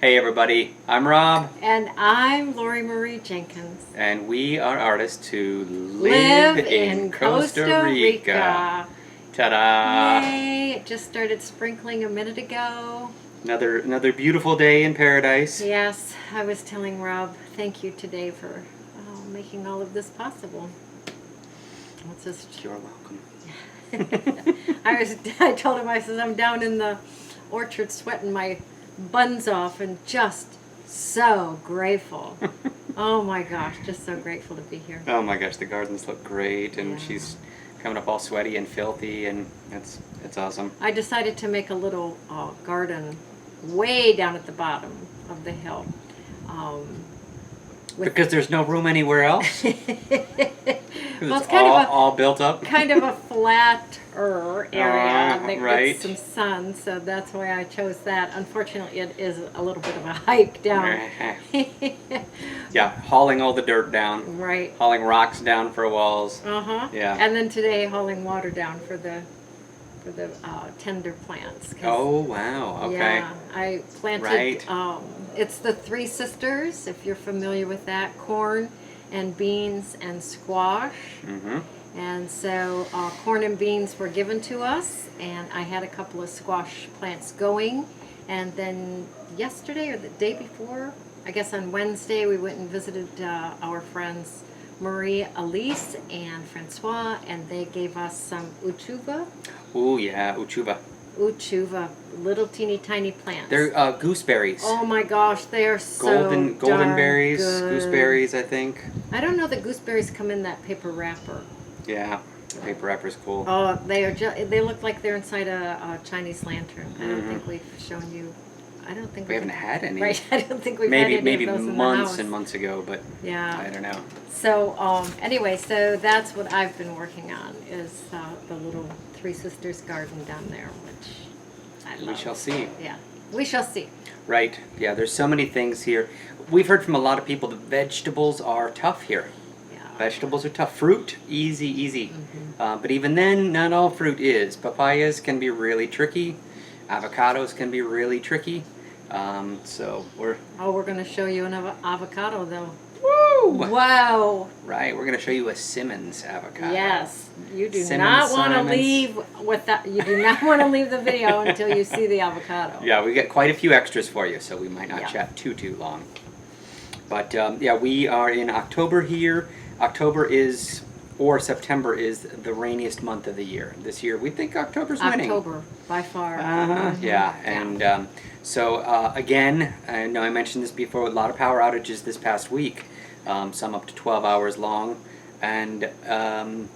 Hey everybody, I'm Rob. And I'm Lori Marie Jenkins. And we are artists who live in Costa Rica. Ta-da! Yay! It just started sprinkling a minute ago. Another beautiful day in paradise. Yes, I was telling Rob, thank you today for making all of this possible. What's this? You're welcome. I told him, I said, I'm down in the orchard sweating my buns off and just so grateful. Oh my gosh, just so grateful to be here. Oh my gosh, the gardens look great, and she's coming up all sweaty and filthy, and it's awesome. I decided to make a little garden way down at the bottom of the hill. Because there's no room anywhere else? Well, it's kind of all built up? Kind of a flatter area that right. gets some sun, so that's why I chose that. Unfortunately, it is a little bit of a hike down. Yeah, hauling all the dirt down. Right. Hauling rocks down for walls. Yeah. And then today, hauling water down for the tender plants. Oh, wow. Okay. Yeah, I planted, right. It's the Three Sisters, if you're familiar with that, corn and beans and squash. And so corn and beans were given to us, and I had a couple of squash plants going. And then yesterday or the day before, I guess on Wednesday, we went and visited our friends Marie, Elise, and Francois, and they gave us some uchuva. Oh yeah, uchuva. Uchuva, little teeny tiny plants. They're gooseberries. Oh my gosh, they are so golden berries, good. gooseberries, I think. I don't know that gooseberries come in that paper wrapper. Yeah, the paper wrapper's cool. Oh, they look like they're inside a Chinese lantern. I don't think we've shown you. I don't think we haven't had any. Right, I don't think we've had any maybe of those in months the house. and months ago, but yeah, I don't know. So anyway, so that's what I've been working on is the little Three Sisters garden down there, which I love. We shall see. Yeah, we shall see. Right. Yeah, there's so many things here. We've heard from a lot of people that vegetables are tough here. Yeah. Vegetables are tough. Fruit, easy. But even then, not all fruit is. Papayas can be really tricky. Avocados can be really tricky. So we're going to show you an avocado though. Woo! Wow! Right, we're going to show you a Simmons avocado. Yes, you do not want to leave with that. You do not want to leave the video until you see the avocado. Yeah, we got quite a few extras for you, so we might not chat too long. But yeah, we are in October here. September is the rainiest month of the year. This year, we think October's winning. October, by far. Yeah, and so again, I know I mentioned this before, a lot of power outages this past week, some up to 12 hours long, and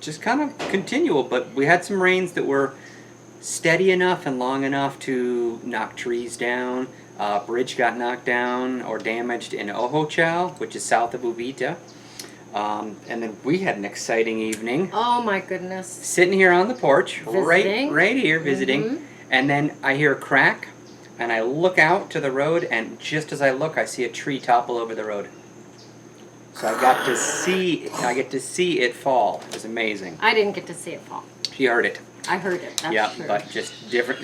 just kind of continual, but we had some rains that were steady enough and long enough to knock trees down. Bridge got knocked down or damaged in Ojochal, which is south of Uvita. And then we had an exciting evening. Oh my goodness. Sitting here on the porch, visiting. right here visiting, and then I hear a crack, and I look out to the road, and just as I look, I see a tree topple over the road. So I get to see it fall. It was amazing. I didn't get to see it fall. She heard it. I heard it, that's true. But just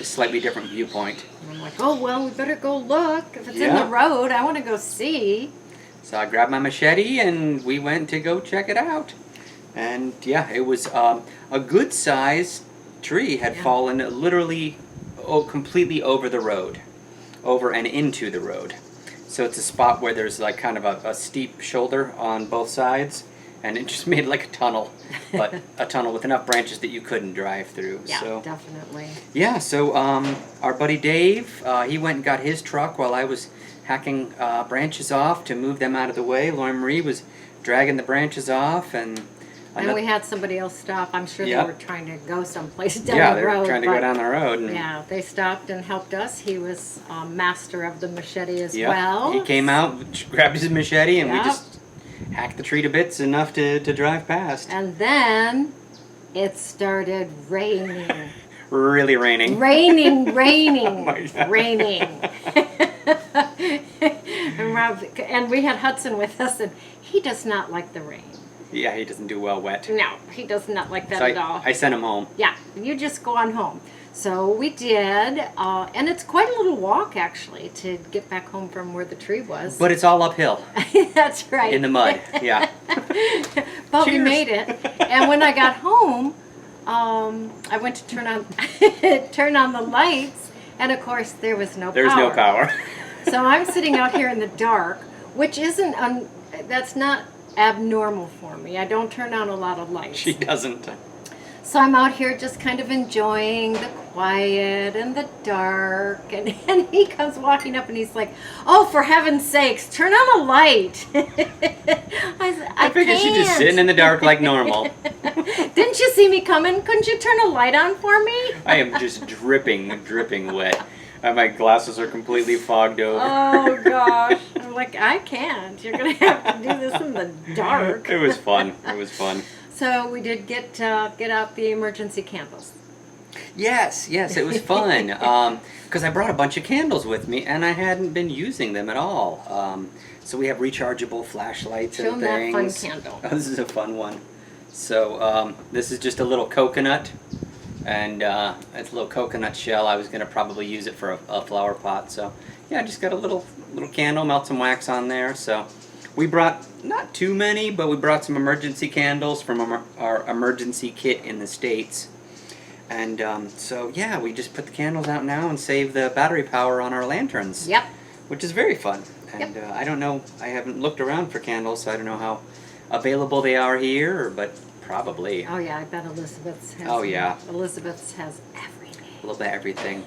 slightly different viewpoint. And I'm like, oh well, we better go look. If it's in the road, I want to go see. So I grabbed my machete and we went to go check it out. And yeah, it was a good sized tree had fallen literally completely over the road, over and into the road. So it's a spot where there's like kind of a steep shoulder on both sides, and it just made like a tunnel, but a tunnel with enough branches that you couldn't drive through. Yeah, so, definitely. Yeah, so our buddy Dave, he went and got his truck while I was hacking branches off to move them out of the way. Lauren Marie was dragging the branches off, and we had somebody else stop. I'm sure they were trying to go someplace down the road. Yeah, they were trying to go down the road. Yeah, they stopped and helped us. He was master of the machete as well. He came out, grabbed his machete, and we just hacked the tree to bits enough to drive past. And then it started raining. Really raining. Raining. Oh my God. Raining. And we had Hudson with us, and he does not like the rain. Yeah, he doesn't do well wet. No, he does not like that So at all. I sent him home. Yeah, you just go on home. So we did, and it's quite a little walk actually to get back home from where the tree was. But it's all uphill. That's right. In the mud, yeah. But Cheers. we made it. And when I got home, I went to turn on the lights, and of course there was no power. There's no power. So I'm sitting out here in the dark, which isn't that's not abnormal for me. I don't turn on a lot of lights. She doesn't. So I'm out here just kind of enjoying the quiet and the dark, and he comes walking up and he's like, "Oh, for heaven's sakes, turn on a light." I figured she's just sitting in the dark like normal. Didn't you see me coming? Couldn't you turn a light on for me? I am just dripping wet. My glasses are completely fogged over. Oh gosh. I'm like, I can't. You're going to have to do this in the dark. It was fun. It was fun. So we did get out the emergency candles. Yes, it was fun. Because I brought a bunch of candles with me, and I hadn't been using them at all. So we have rechargeable flashlights Show and them things. that fun candle. Oh, this is a fun one. So this is just a little coconut, and it's a little coconut shell. I was going to probably use it for a flower pot. So yeah, I just got a little candle, melt some wax on there. So we brought not too many, but we brought some emergency candles from our emergency kit in the States. And so yeah, we just put the candles out now and save the battery power on our lanterns. Yep. Which is very fun. And I don't know, I haven't looked around for candles, so I don't know how available they are here, but probably. Oh yeah, I bet Elizabeth's has. Oh, yeah. Elizabeth's has everything. A little bit of everything.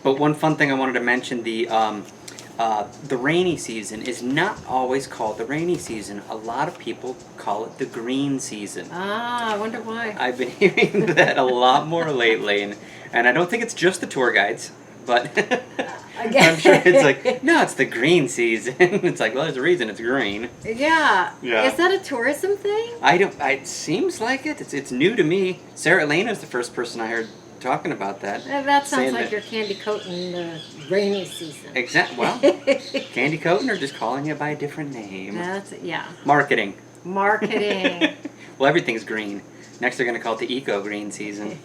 But one fun thing I wanted to mention, the rainy season is not always called the rainy season. A lot of people call it the green season. Ah, I wonder why. I've been hearing that a lot more lately, and I don't think it's just the tour guides, but I'm sure it's like, no, it's the green season. It's like, well, there's a reason it's green. Yeah. Yeah. Is that a tourism thing? It seems like it. It's new to me. Sarah Elena's the first person I heard talking about that. That sounds saying like that- you're candy coating the rainy season. Well, candy coating or just calling it by a different name. Yeah. Marketing. Marketing. Well, everything's green. Next they're going to call it the eco-green season.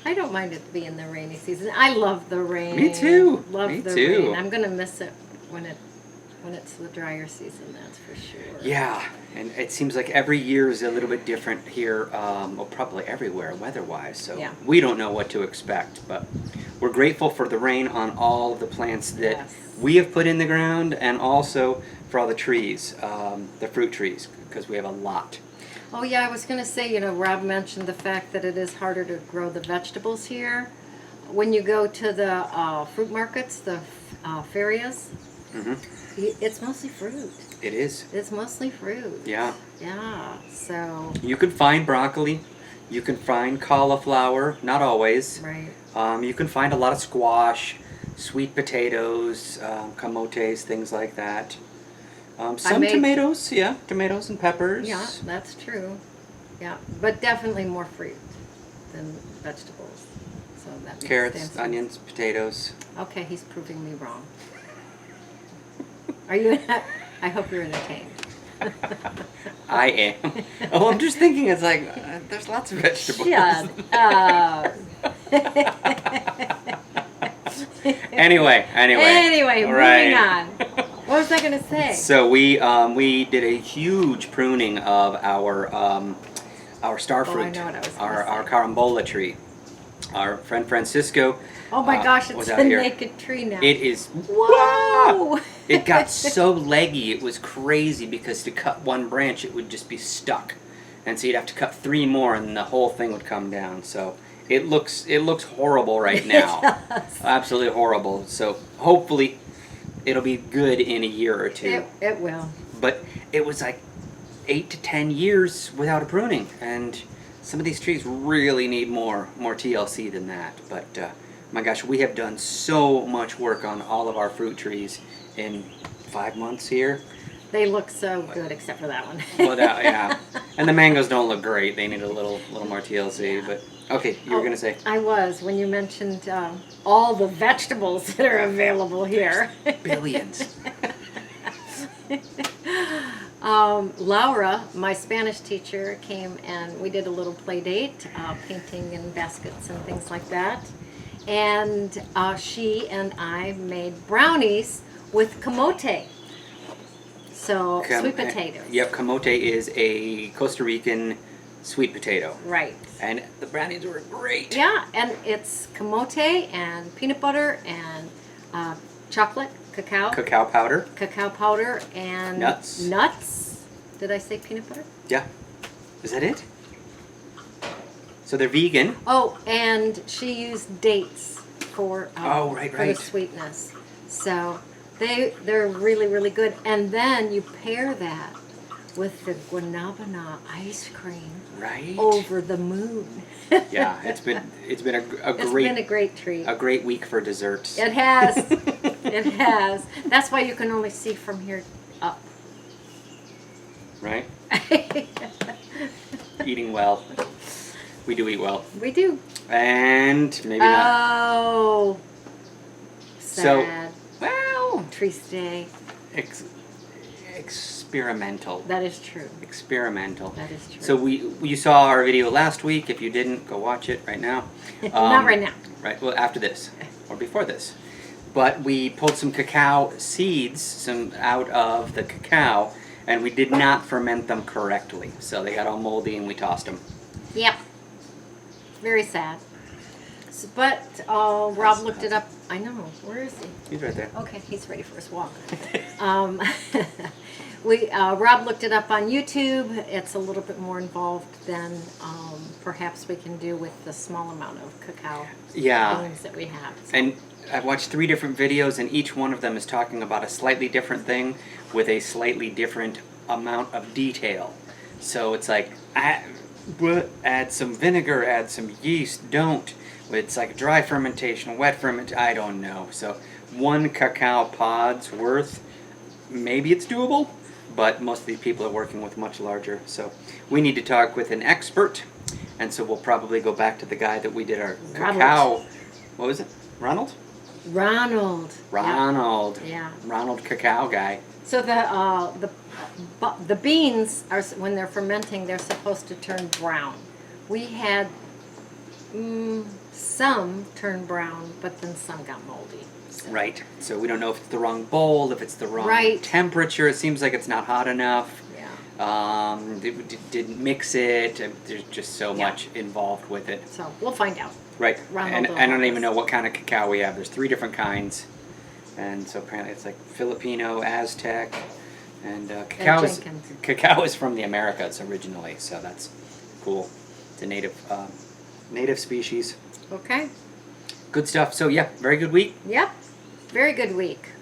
I don't mind it being the rainy season. I love the rain. Me too. Love Me the too. rain. I'm gonna miss it when it's the drier season. That's for sure. Yeah, and it seems like every year is a little bit different here, well, probably everywhere weather-wise, so Yeah. we don't know what to expect, but we're grateful for the rain on all of the plants that Yes. we have put in the ground, and also for all the trees, the fruit trees, because we have a lot. Oh yeah, I was gonna say, Rob mentioned the fact that it is harder to grow the vegetables here. When you go to the fruit markets, the ferias, it's mostly fruit. It is. It's mostly fruit. Yeah. Yeah. So. You can find broccoli, you can find cauliflower, not always. Right. You can find a lot of squash, sweet potatoes, camotes, things like that. Some tomatoes, tomatoes and peppers. Yeah, that's true. Yeah, but definitely more fruit than vegetables. So that makes Carrots, sense. onions, potatoes. Okay, he's proving me wrong. Are you? I hope you're entertained. I am. Oh, I'm just thinking, it's like, there's lots of vegetables. Shut up. Anyway. Anyway, All moving right. on. What was I going to say? So we did a huge pruning of our star fruit, I know what I was gonna our say. carambola tree. Our friend Francisco. Oh my gosh, it's was a out here. naked tree now. It is. Whoa! It got so leggy, it was crazy, because to cut one branch, it would just be stuck, and so you'd have to cut 3 more, and the whole thing would come down. So it looks horrible right now. It does. Absolutely horrible. So hopefully, it'll be good in a year or two. It will. But it was like 8 to 10 years without a pruning, and some of these trees really need more TLC than that. But my gosh, we have done so much work on all of our fruit trees in 5 months here. They look so good, except for that one. Well, yeah, and the mangoes don't look great. They need a little more TLC. But okay, you were gonna say. I was when you mentioned all the vegetables that are available here. Billions. Laura, my Spanish teacher, came and we did a little play date, painting in baskets and things like that. And she and I made brownies with camote. So sweet potatoes. Yep, camote is a Costa Rican sweet potato. Right. And the brownies were great. Yeah, and it's camote and peanut butter and chocolate, cacao powder, and nuts. Did I say peanut butter? Yeah. Is that it? So they're vegan. Oh, and she used dates for the sweetness. So they're really, really good. And then you pair that with the guanabana ice cream. Right. Over the moon. Yeah, it's been a great treat. A great week for desserts. It has. It has. That's why you can only see from here up. Right? Eating well. We do eat well. We do. And maybe not. Oh. Sad. So, well. Trees day. Experimental. That is true. Experimental. That is true. So you saw our video last week. If you didn't, go watch it right now. Not right now. Right. Well, after this or before this. But we pulled some cacao seeds out of the cacao, and we did not ferment them correctly. So they got all moldy, and we tossed them. Yep. Very sad. But Rob looked it up. I know. Where is he? He's right there. Okay, he's ready for his walk. Rob looked it up on YouTube. It's a little bit more involved than perhaps we can do with the small amount of cacao beans that we have. So. And I've watched 3 different videos, and each one of them is talking about a slightly different thing with a slightly different amount of detail. So it's like, add some vinegar, add some yeast, don't. It's like dry fermentation, wet fermentation, I don't know. So 1 cacao pod's worth, maybe it's doable, but most of these people are working with much larger. So we need to talk with an expert, and so we'll probably go back to the guy that we did our cacao. What was it? Ronald. Yeah. Ronald cacao guy. So the beans are, when they're fermenting, they're supposed to turn brown. We had some turn brown, but then some got moldy. So. Right. So we don't know if it's the wrong bowl, if it's the wrong temperature. It seems like it's not hot enough. Yeah. Didn't mix it. There's just so much involved with it. So we'll find out. Right. And I don't even know what kind of cacao we have. There's 3 different kinds. And so apparently it's like Filipino, Aztec, and cacao is from the Americas originally, so that's cool. It's a native species. Okay. Good stuff. So yeah, very good week. Yep. Very good week.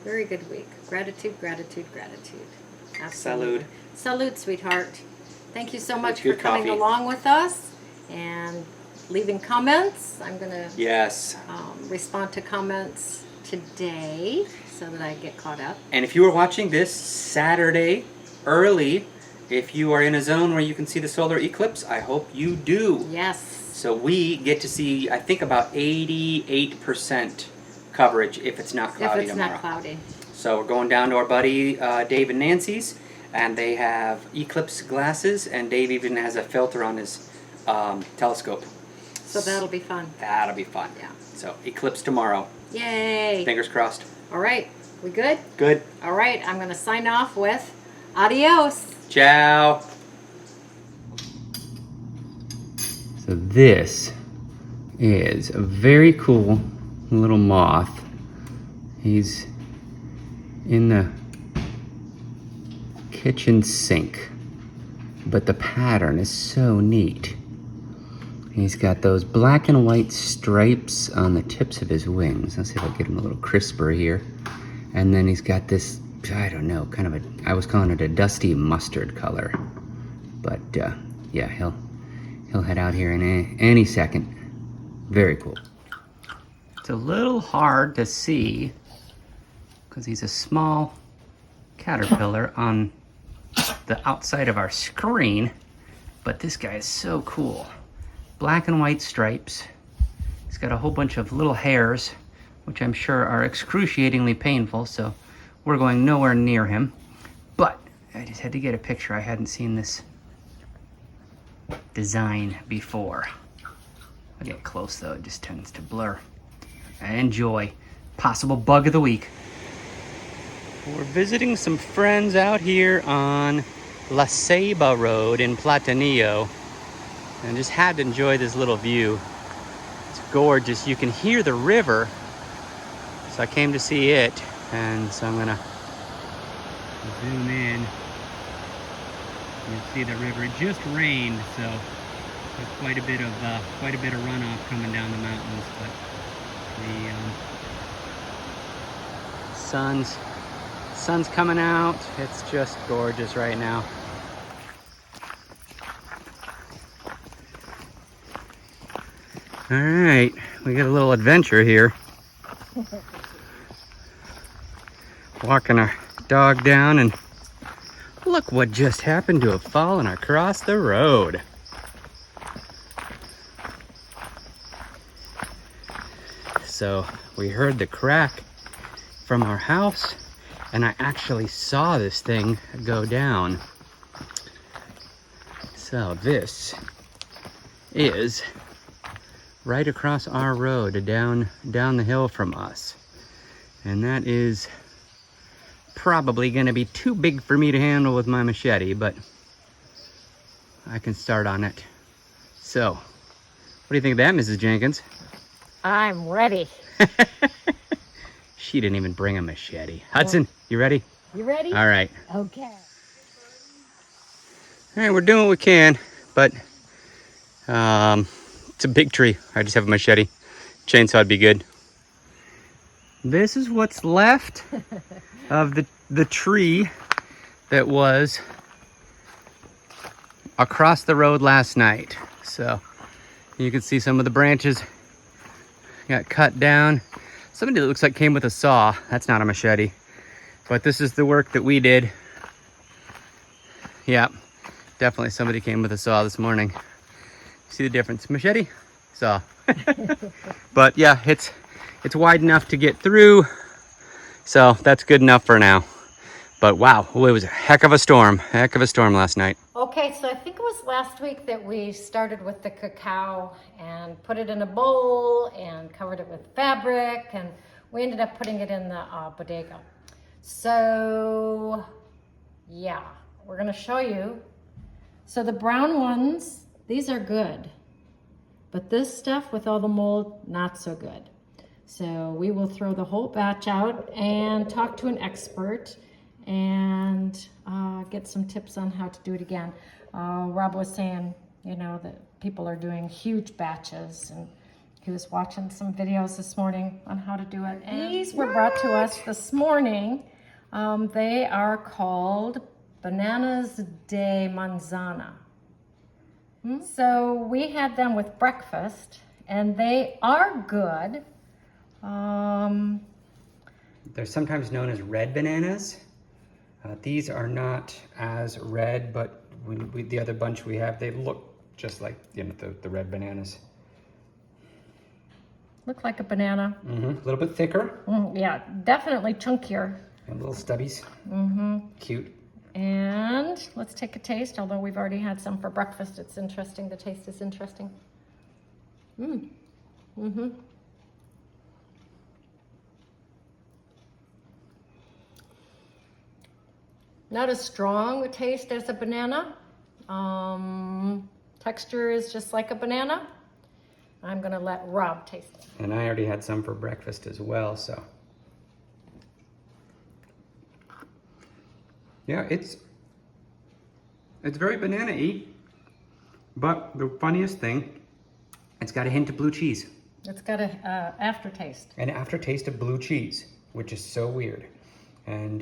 Very good week. Gratitude, gratitude, gratitude. Absolutely. Salud. Salud, sweetheart. Thank you so much for coming along with us and leaving comments. I'm going to respond to comments today so that I get caught up. And if you are watching this Saturday early, if you are in a zone where you can see the solar eclipse, I hope you do. Yes. So we get to see, I think, about 88% coverage if it's not cloudy tomorrow. If it's not cloudy. So we're going down to our buddy Dave and Nancy's, and they have eclipse glasses, and Dave even has a filter on his telescope. So that'll be fun. That'll be fun. Yeah. So eclipse tomorrow. Yay. Fingers crossed. All right. We good? Good. All right. I'm going to sign off with adios. Ciao. So this is a very cool little moth. He's in the kitchen sink, but the pattern is so neat. He's got those black and white stripes on the tips of his wings. Let's see if I get him a little crisper here. And then he's got this, I don't know, kind of I was calling it a dusty mustard color. But yeah, he'll head out here in any second. Very cool. It's a little hard to see because he's a small caterpillar on the outside of our screen, but this guy is so cool. Black and white stripes. He's got a whole bunch of little hairs, which I'm sure are excruciatingly painful, so we're going nowhere near him. But I just had to get a picture. I hadn't seen this design before. I'll get close though, it just tends to blur. Enjoy. Possible bug of the week. We're visiting some friends out here on La Ceiba Road in Platanillo, and just had to enjoy this little view. It's gorgeous. You can hear the river, so I came to see it, and so I'm gonna zoom in. You'll see the river. It just rained, so there's quite a bit of runoff coming down the mountains, but the sun's coming out. It's just gorgeous right now. All right, we got a little adventure here. Walking our dog down, and look what just happened to have fallen across the road. So we heard the crack from our house, and I actually saw this thing go down. So this is right across our road down the hill from us. And that is probably gonna be too big for me to handle with my machete, but I can start on it. So, what do you think of that, Mrs. Jenkins? I'm ready. She didn't even bring a machete. Hudson, you ready? You ready? All right. Okay. All right, we're doing what we can, but it's a big tree. I just have a machete. Chainsaw'd be good. This is what's left of the tree that was across the road last night. So you can see some of the branches got cut down. Somebody that looks like came with a saw. That's not a machete. But this is the work that we did. Yeah, definitely somebody came with a saw this morning. See the difference? Machete, saw. But yeah, it's wide enough to get through. So that's good enough for now. But wow, it was a heck of a storm last night. Okay, so I think it was last week that we started with the cacao and put it in a bowl and covered it with fabric, and we ended up putting it in the bodega. So yeah, we're gonna show you. So the brown ones, these are good, but this stuff with all the mold, not so good. So we will throw the whole batch out and talk to an expert and get some tips on how to do it again. Rob was saying, you know, that people are doing huge batches, and he was watching some videos this morning on how to do it. And these were brought to us this morning. They are called Bananas de Manzana. So we had them with breakfast, and they are good. They're sometimes known as red bananas. These are not as red, but the other bunch we have, they look just like, you know, the red bananas. Look like a banana. A little bit thicker. Yeah, definitely chunkier. And little stubbies. Cute. And let's take a taste, although we've already had some for breakfast. It's interesting. The taste is interesting. Not as strong a taste as a banana. Texture is just like a banana. I'm gonna let Rob taste it. And I already had some for breakfast as well, so. Yeah, it's very banana-y, but the funniest thing, it's got a hint of blue cheese. It's got a aftertaste. An aftertaste of blue cheese, which is so weird. And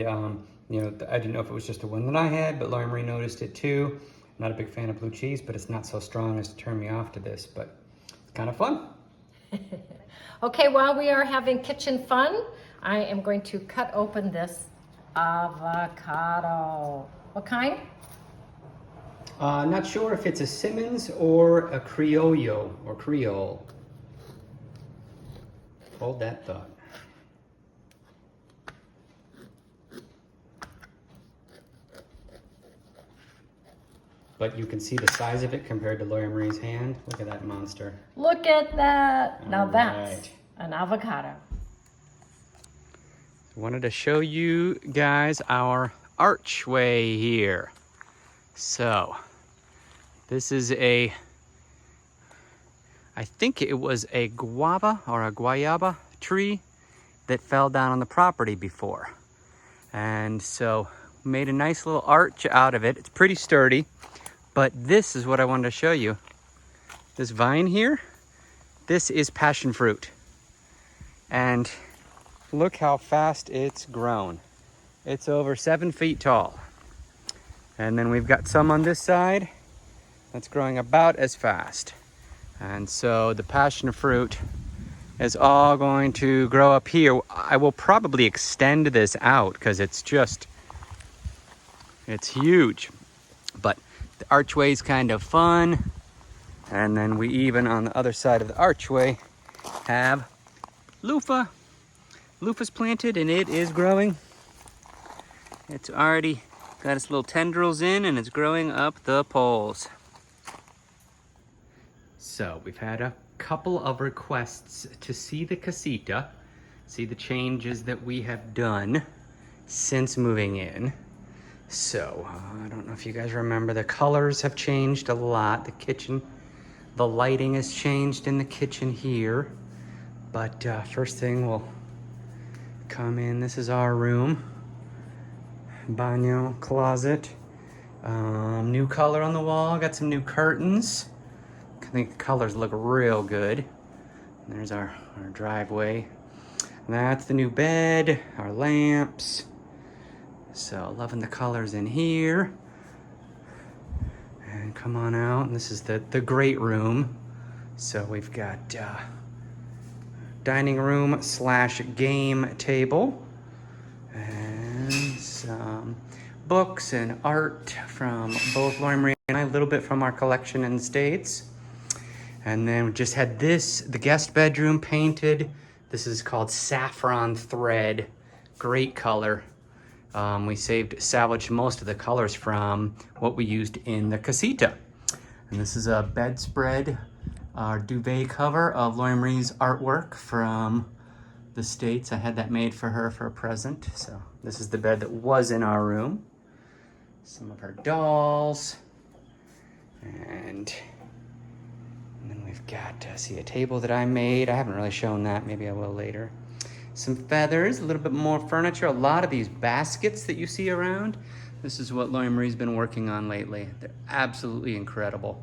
you know, I didn't know if it was just the one that I had, but Laurie Marie noticed it too. Not a big fan of blue cheese, but it's not so strong as to turn me off to this, but it's kind of fun. Okay, while we are having kitchen fun, I am going to cut open this avocado. What kind? Not sure if it's a Simmons or a Criollo or Creole. Hold that thought. but you can see the size of it compared to Laura Marie's hand. Look at that monster. Look at that. Now All that's right. an avocado. I wanted to show you guys our archway here. So, this is I think it was a guava or a guayaba tree that fell down on the property before. And so, made a nice little arch out of it. It's pretty sturdy, but this is what I wanted to show you. This vine here, this is passion fruit. And look how fast it's grown. It's over 7 feet tall. And then we've got some on this side that's growing about as fast. And so the passion fruit is all going to grow up here. I will probably extend this out because it's huge. But the archway is kind of fun. And then we even on the other side of the archway have loofah. Loofah's planted and it is growing. It's already got its little tendrils in and it's growing up the poles. So we've had a couple of requests to see the casita, see the changes that we have done since moving in. So I don't know if you guys remember, the colors have changed a lot. The kitchen, the lighting has changed in the kitchen here. But first thing we'll come in. This is our room. Baño, closet. New color on the wall. Got some new curtains. I think the colors look real good. And there's our driveway. And that's the new bed, our lamps. So loving the colors in here. And come on out. And this is the great room. So we've got dining room / game table. And some books and art from both Laura Marie and I, a little bit from our collection in the States. And then we just had the guest bedroom painted. This is called Saffron Thread. Great color. We salvaged most of the colors from what we used in the casita. And this is a bedspread, our duvet cover of Laura Marie's artwork from the States. I had that made for her for a present. So this is the bed that was in our room. Some of her dolls. And then we've got, a table that I made. I haven't really shown that. Maybe I will later. Some feathers, a little bit more furniture. A lot of these baskets that you see around. This is what Laura Marie's been working on lately. They're absolutely incredible.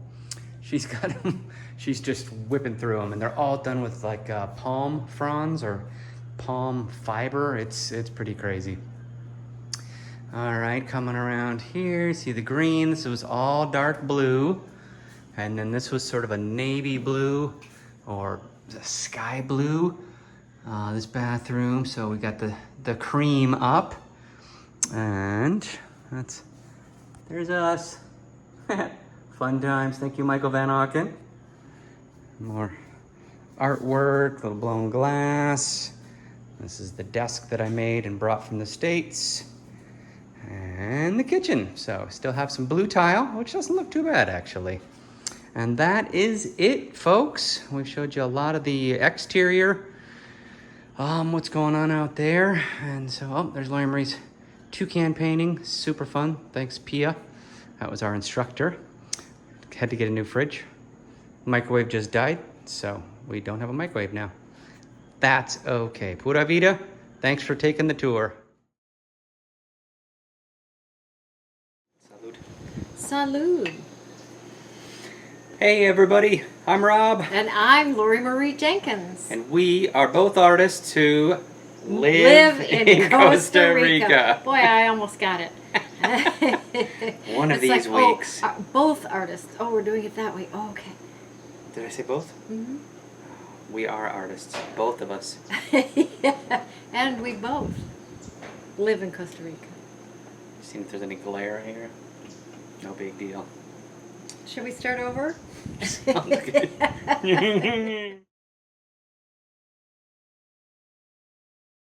She's got them. She's just whipping through them, and they're all done with like palm fronds or palm fiber. It's pretty crazy. All right, coming around here, see the green. This was all dark blue. And then this was sort of a navy blue or sky blue, this bathroom. So we got the cream up. And there's us. Fun times. Thank you, Michael Van Auken. More artwork, little blown glass. This is the desk that I made and brought from the States. And the kitchen. So still have some blue tile, which doesn't look too bad actually. And that is it, folks. We showed you a lot of the exterior, what's going on out there. And so, there's Laura Marie's toucan painting. Super fun. Thanks, Pia. That was our instructor. Had to get a new fridge. Microwave just died, so we don't have a microwave now. That's okay. Pura vida. Thanks for taking the tour. Salud. Salud. Hey everybody, I'm Rob. And I'm Laura Marie Jenkins. And we are both artists who live in Costa Rica. Boy, I almost got it. One of these weeks. Both artists. Oh, we're doing it that way. Oh, okay. Did I say both? Mm-hmm. We are artists, both of us. Yeah. And we both live in Costa Rica. See if there's any glare here. No big deal. Should we start over? Sounds good.